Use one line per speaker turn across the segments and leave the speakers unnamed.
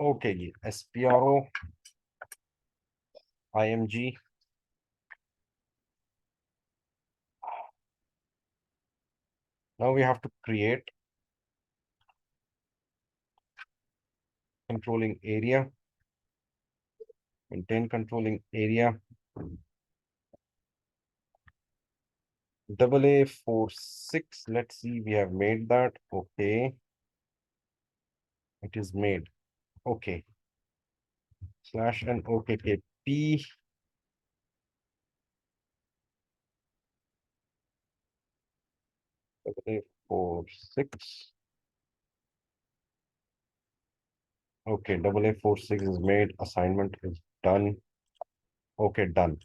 Okay, SPRO, IMG. Now we have to create controlling area, maintain controlling area. AA46. Let's see, we have made that. Okay, it is made. Okay. Slash and OKKP. AA46. Okay, AA46 is made. Assignment is done. Okay, done.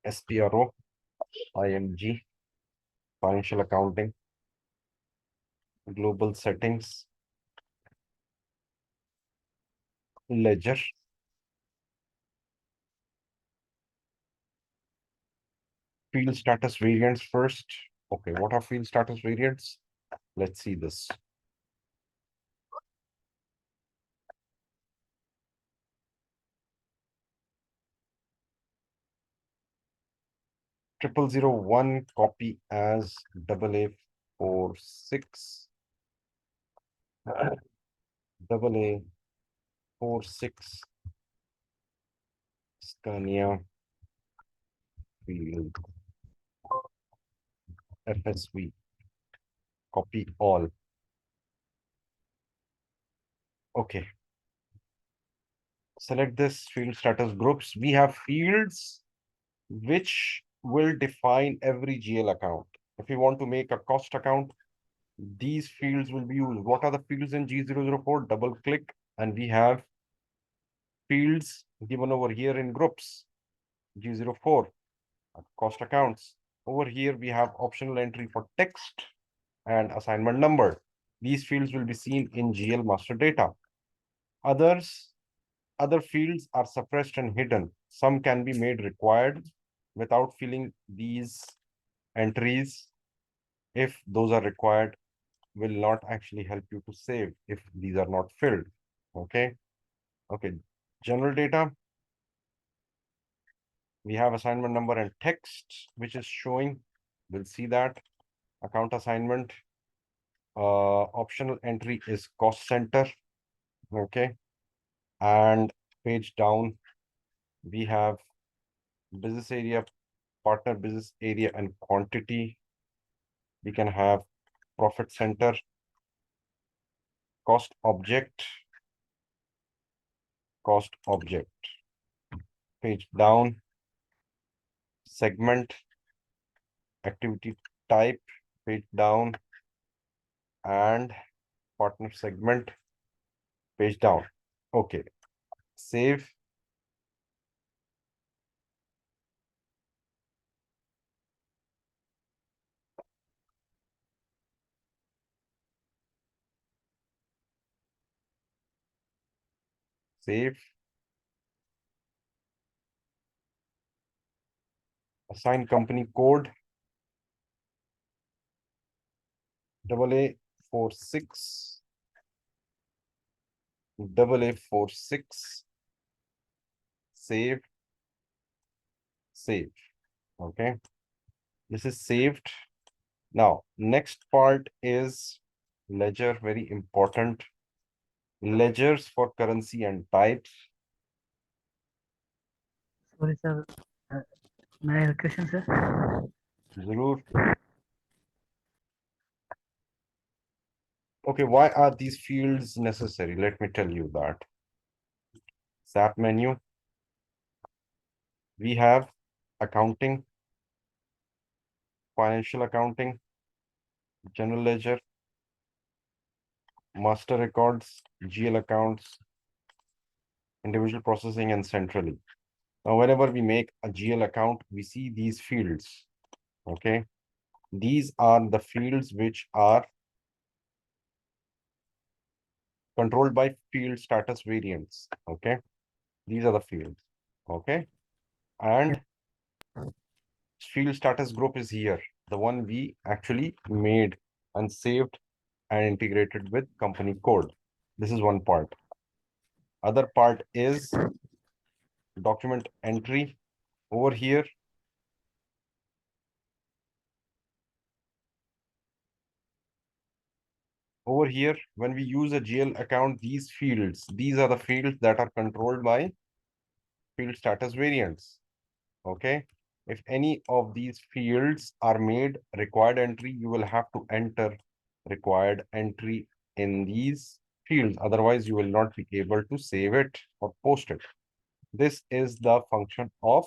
SPRO, IMG, financial accounting, global settings, ledger. Field status variants first. Okay, what are field status variants? Let's see this. Triple 001 copy as AA46. AA46 Scania field FSV. Copy all. Okay. Select this field status groups. We have fields which will define every GL account. If you want to make a cost account, these fields will be used. What are the fields in G004? Double click and we have fields given over here in groups. G04, cost accounts. Over here we have optional entry for text and assignment number. These fields will be seen in GL master data. Other fields are suppressed and hidden. Some can be made required without filling these entries. If those are required, will not actually help you to save if these are not filled. Okay. Okay. General data. We have assignment number and text, which is showing. We'll see that. Account assignment. Optional entry is cost center. Okay. And page down, we have business area, partner business area, and quantity. We can have profit center, cost object, page down, segment, activity type, page down, and partner segment, page down. Okay, save. Save. Assign company code AA46 AA46. Save. Okay, this is saved. Now next part is ledger, very important. Ledgers for currency and types.
Sorry, sir. May I have a question, sir?
Zurur. Okay, why are these fields necessary? Let me tell you that. SAP menu. We have accounting, financial accounting, general ledger, master records, GL accounts, individual processing, and centrally. Now, whenever we make a GL account, we see these fields. Okay. These are the fields which are controlled by field status variants. Okay. These are the fields. Okay. And field status group is here. The one we actually made and saved and integrated with company code. This is one part. Other part is document entry over here. Over here, when we use a GL account, these fields, these are the fields that are controlled by field status variants. Okay. If any of these fields are made required entry, you will have to enter required entry in these fields. Otherwise, you will not be able to save it or post it. This is the function of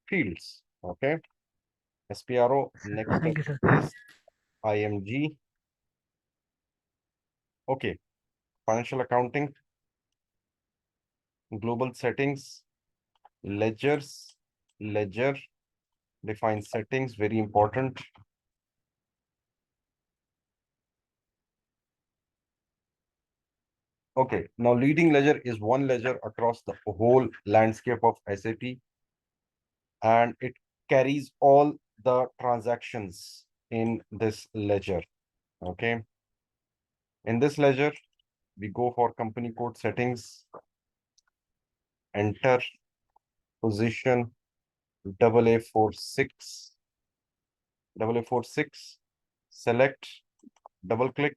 fields. Okay. SPRO, next step
Thank you, sir.
is IMG. Okay. Financial accounting, global settings, ledgers, ledger, define settings, very important. Okay, now leading ledger is one ledger across the whole landscape of SAP, and it carries all the transactions in this ledger. Okay. In this ledger, we go for company code settings, enter position AA46, AA46, select, double click.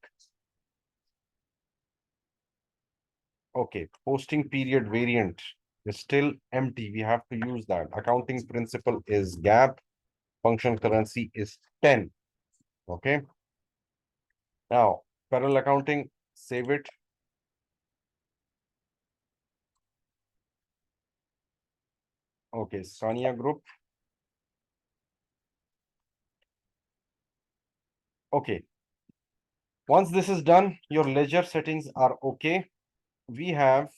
Okay, posting period variant is still empty. We have to use that. Accounting principle is gap. Function currency is 10. Okay. Now, parallel accounting, save it. Okay, Scania Group. Okay. Once this is done, your ledger settings are okay. We have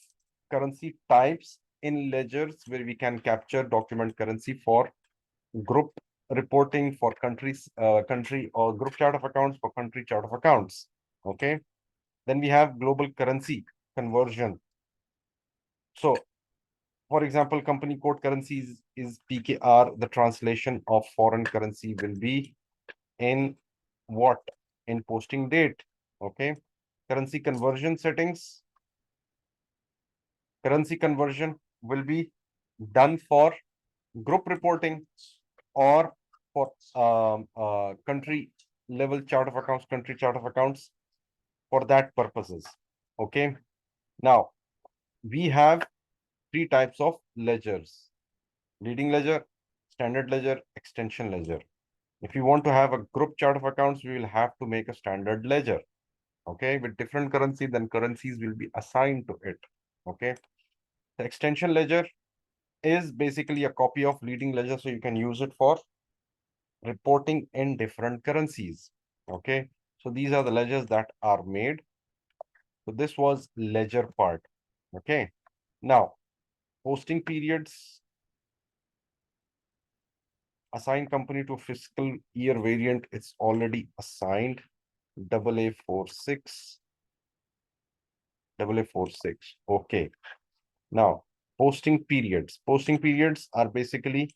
currency types in ledgers where we can capture document currency for group reporting for countries, country or group chart of accounts for country chart of accounts. Okay. Then we have global currency conversion. So, for example, company code currencies is PKR. The translation of foreign currency will be in what? In posting date. Okay. Currency conversion settings. Currency conversion will be done for group reporting or for country level chart of accounts, country chart of accounts for that purposes. Okay. Now, we have three types of ledgers: leading ledger, standard ledger, extension ledger. If you want to have a group chart of accounts, we will have to make a standard ledger. Okay, with different currency, then currencies will be assigned to it. Okay. The extension ledger is basically a copy of leading ledger, so you can use it for reporting in different currencies. Okay. So these are the ledgers that are made. So this was ledger part. Okay. Now, posting periods, assign company to fiscal year variant, it's already assigned. AA46, AA46. Okay. Now, posting periods. Posting periods are basically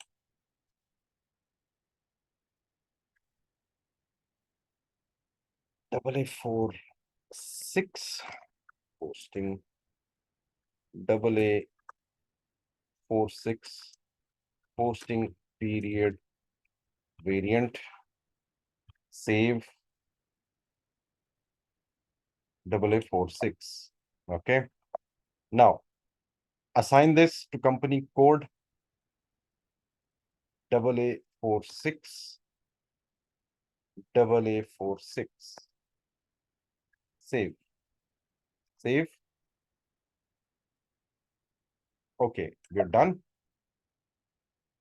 AA46, posting AA46, posting period variant, save AA46. Okay. Now, assign this to company code AA46, AA46. Save. Save. Okay, we're done.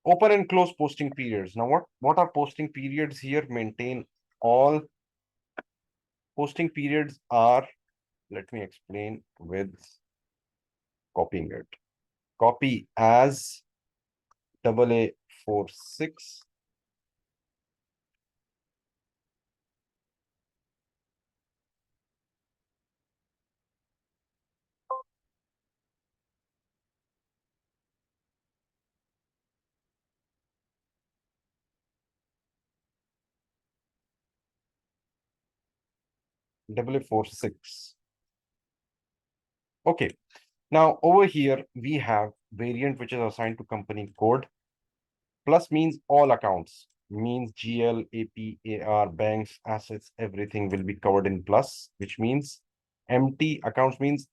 Open and close posting periods. Now, what are posting periods here? Maintain all posting periods are, let me explain with copying it. Copy as AA46. AA46. Okay. Now over here we have variant which is assigned to company code. Plus means all accounts, means GL, AP, AR, banks, assets, everything will be covered in plus, which means empty accounts means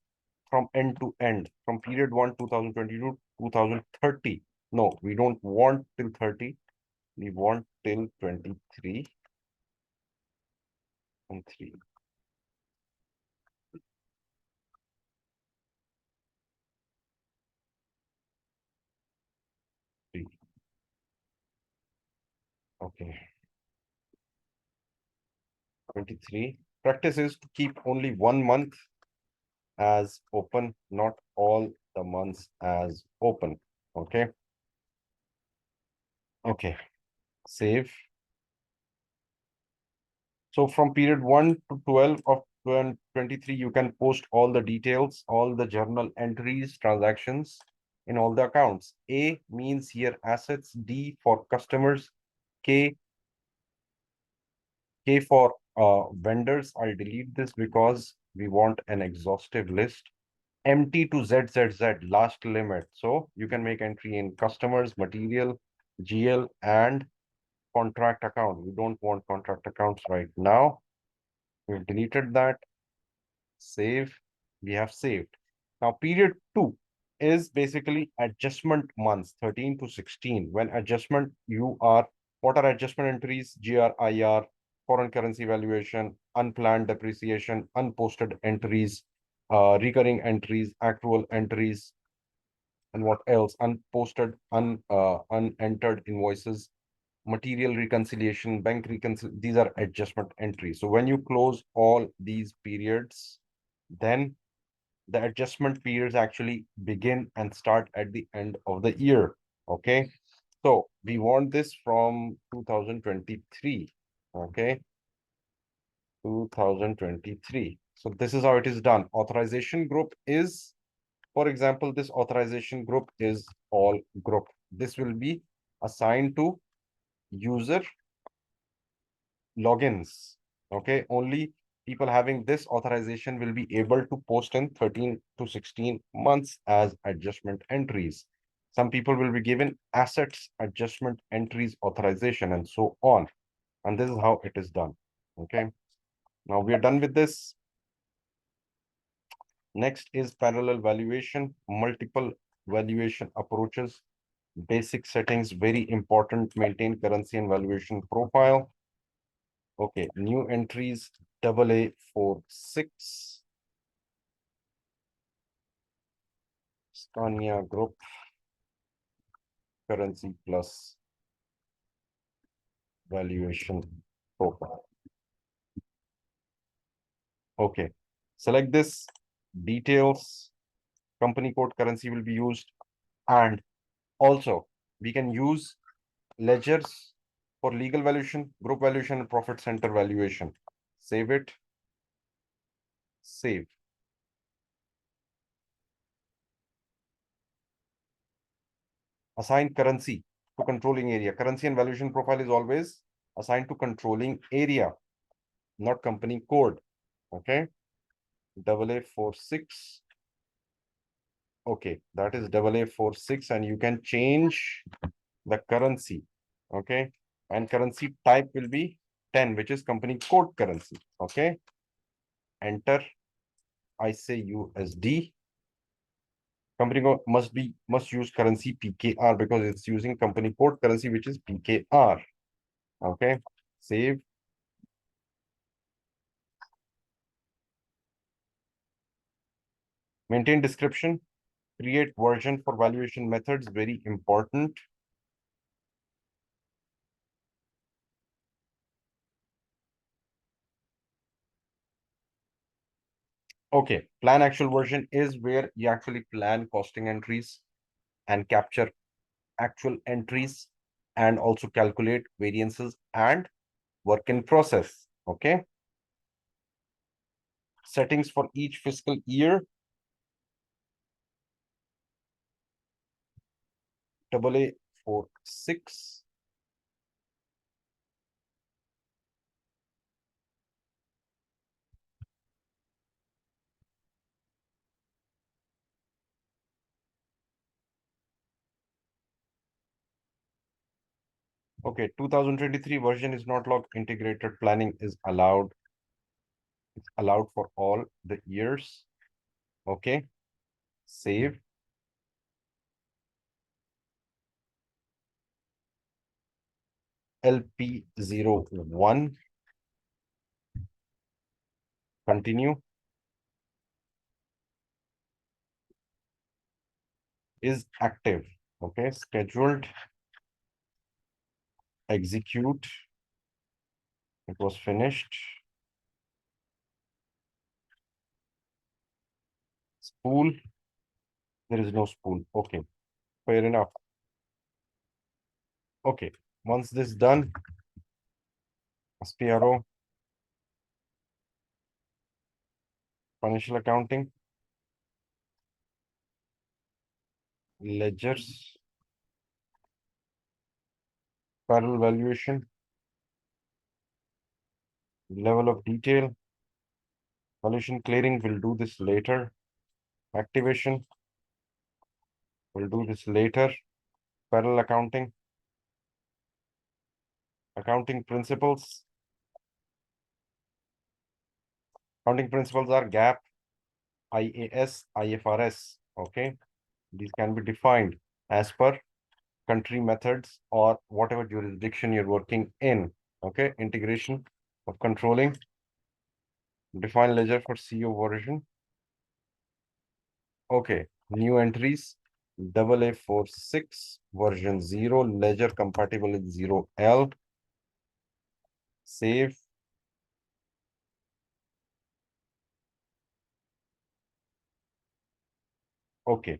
from end to end, from period 1, 2022, 2030. No, we don't want till 30. We want till 23 and 3. Okay. 23. Practice is to keep only 1 month as open, not all the months as open. Okay. Okay. Save. So from period 1 to 12 of 23, you can post all the details, all the journal entries, transactions in all the accounts. A means here assets, D for customers, K for vendors. I'll delete this because we want an exhaustive list. Empty to ZZZ, last limit. So you can make entry in customers, material, GL, and contract account. We don't want contract accounts right now. We've deleted that. Save. We have saved. Now, period 2 is basically adjustment months, 13 to 16. When adjustment, what are adjustment entries? GR, IR, foreign currency valuation, unplanned depreciation, unposted entries, recurring entries, accrual entries, and what else? Unposted, unentered invoices, material reconciliation, bank reconciliation. These are adjustment entries. So when you close all these periods, then the adjustment periods actually begin and start at the end of the year. Okay. So we want this from 2023. Okay. 2023. So this is how it is done. Authorization group is, for example, this authorization group is all group. This will be assigned to user logins. Okay. Only people having this authorization will be able to post in 13 to 16 months as adjustment entries. Some people will be given assets adjustment entries authorization and so on. And this is how it is done. Okay. Now we are done with this. Next is parallel valuation, multiple valuation approaches, basic settings, very important, maintain currency and valuation profile. Okay, new entries, AA46. Scania Group, currency plus valuation profile. Okay, select this, details, company code currency will be used, and also we can use ledgers for legal valuation, group valuation, and profit center valuation. Save it, save. Assign currency to controlling area. Currency and valuation profile is always assigned to controlling area, not company code. Okay. AA46. Okay, that is AA46, and you can change the currency. Okay, and currency type will be 10, which is company code currency. Okay, enter. I say USD. Company code must use currency PKR because it's using company code currency, which is PKR. Okay, save. Maintain description. Create version for valuation methods, very important. Okay, plan actual version is where you actually plan costing entries and capture actual entries and also calculate variances and work in process. Okay. Settings for each fiscal year. AA46. Okay, 2023 version is not logged. Integrated planning is allowed. It's allowed for all the years. Okay, save. LP01, continue, is active. Okay, scheduled, execute. It was finished. Spool, there is no spool. Okay, fair enough. Okay, once this done, SPRO, financial accounting, ledgers, parallel valuation, level of detail, valuation clearing, will do this later. Activation, we'll do this later. Parallel accounting, accounting principles. Accounting principles are GAAP, IAS, IFRS. Okay, these can be defined as per country methods or whatever jurisdiction you're working in. Okay, integration of controlling. Define ledger for CO version. Okay, new entries. AA46 version 0, ledger compatible with 0L. Save. Okay,